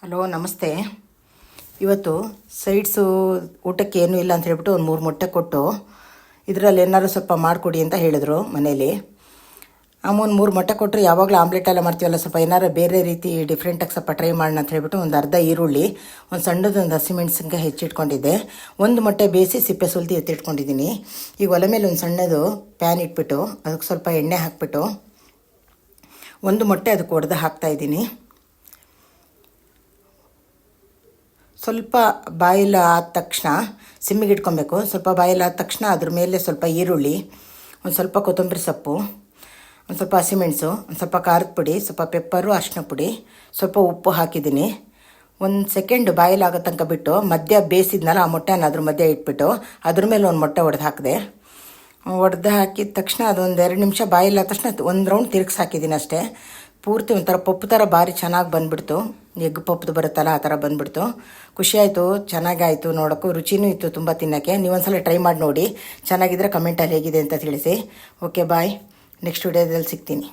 Hello ನಮಸ್ತೆ. ಇವತ್ತು sides ಊಟಕ್ಕೆ ಏನೂ ಇಲ್ಲ ಅಂತ ಹೇಳ್ಬಿಟ್ಟು ಒಂದು 3 ಮೊಟ್ಟೆ ಕೊಟ್ಟು ಇದರಲ್ಲಿ ಏನಾದ್ರು ಸ್ವಲ್ಪ ಮಾಡಿಕೊಡಿ ಅಂತ ಹೇಳಿದರು ಮನೇಲಿ. ಒಂದು 3 ಮೊಟ್ಟೆ ಕೊಟ್ಟರು. ಯಾವಾಗಲೂ ಆಮ್ಲೆಟ್ ಎಲ್ಲ ಮಾಡ್ತೀವಲ್ಲ, ಸ್ವಲ್ಪ ಏನಾರು ಬೇರೆ ರೀತಿ ಡಿಫ್ರೆಂಟಾಗಿ ಸ್ವಲ್ಪ ಟ್ರೈ ಮಾಡೋಣ ಅಂತ ಹೇಳ್ಬಿಟ್ಟು ಒಂದು ಅರ್ಧ ಈರುಳ್ಳಿ, ಒಂದು ಸಣ್ಣದೊಂದು ಹಸಿಮೆಣ್ಸಿನ್ಕಾಯಿ ಹೆಚ್ಚಿಟ್ಕೊಂಡಿದ್ದೆ. ಒಂದು ಮೊಟ್ಟೆ ಬೇಯಿಸಿ ಸಿಪ್ಪೆ ಸುಲಿದು ಎತ್ತಿಟ್ಕೊಂಡಿದ್ದೀನಿ. ಈಗ ಒಲೆ ಮೇಲೆ ಒಂದು ಸಣ್ಣದು ಪ್ಯಾನ್ ಇಟ್ಬಿಟ್ಟು ಅದಕ್ಕೆ ಸ್ವಲ್ಪ ಎಣ್ಣೆ ಹಾಕ್ಬಿಟ್ಟು ಒಂದು ಮೊಟ್ಟೆ ಅದಕ್ಕೆ ಒಡೆದು ಹಾಕ್ತಾಯಿದ್ದೀನಿ. ಸ್ವಲ್ಪ ಬಾಯಿಲ್ ಆದ ತಕ್ಷಣ ಸಿಮ್ಮಿಗೆ ಇಟ್ಕೊಬೇಕು. ಸ್ವಲ್ಪ ಬಾಯಿಲ್ ಆದ ತಕ್ಷಣ ಅದ್ರ ಮೇಲೆ ಸ್ವಲ್ಪ ಈರುಳ್ಳಿ, ಒಂದು ಸ್ವಲ್ಪ ಕೊತ್ತಂಬರಿ ಸೊಪ್ಪು, ಒಂದು ಸ್ವಲ್ಪ ಹಸಿಮೆಣಸು, ಒಂದು ಸ್ವಲ್ಪ ಖಾರದ ಪುಡಿ, ಸ್ವಲ್ಪ ಪೆಪ್ಪರು, ಅರಿಶಿನ ಪುಡಿ, ಸ್ವಲ್ಪ ಉಪ್ಪು ಹಾಕಿದ್ದೀನಿ. ಒಂದು ಸೆಕೆಂಡ್ ಬಾಯಿಲ್ ಆಗೋ ತನಕ ಬಿಟ್ಟು ಮಧ್ಯ ಬೇಯಿಸಿದ್ನಲ್ಲ ಆ ಮೊಟ್ಟೆನ ಅದ್ರ ಮಧ್ಯೆ ಇಟ್ಬಿಟ್ಟು ಅದ್ರ ಮೇಲೆ ಒಂದು ಮೊಟ್ಟೆ ಹಾಕಿದೆ. ಹಾಕಿದ ತಕ್ಷಣ ಅದೊಂದು 2 ನಿಮಿಷ ಬಾಯಿಲ್ ಆದ ತಕ್ಷಣ ಒಂದು ರೌಂಡ್ ತಿರುಗಿಸಿ ಹಾಕಿದ್ದೀನಿ ಅಷ್ಟೇ. ಪೂರ್ತಿ ಒಂಥರ ಪಪ್ಪು ಥರ ಭಾರಿ ಚೆನ್ನಾಗಿ ಬಂದುಬಿಡ್ತು. ಎಗ್ ಪಪ್ಪದು ಬರುತ್ತಲ್ಲ ಆ ಥರ ಬಂದುಬಿಡ್ತು. ಖುಷಿಯಾಯಿತು, ಚೆನ್ನಾಗಾಯಿತು, ನೋಡೋಕ್ಕೂ ರುಚಿನೂ ಇತ್ತು ತುಂಬ ತಿನ್ನೋಕ್ಕೆ. ನೀವೊಂದ್ಸಲ ಟ್ರೈ ಮಾಡಿ ನೋಡಿ, ಚೆನ್ನಾಗಿದ್ದರೆ ಕಮೆಂಟಲ್ಲಿ ಹೇಗಿದೆ ಅಂತ ತಿಳಿಸಿ. ಓಕೆ ಬಾಯ್, ನೆಕ್ಸ್ಟ್ ವಿಡಿಯೋದಲ್ಲಿ ಸಿಗ್ತೀನಿ.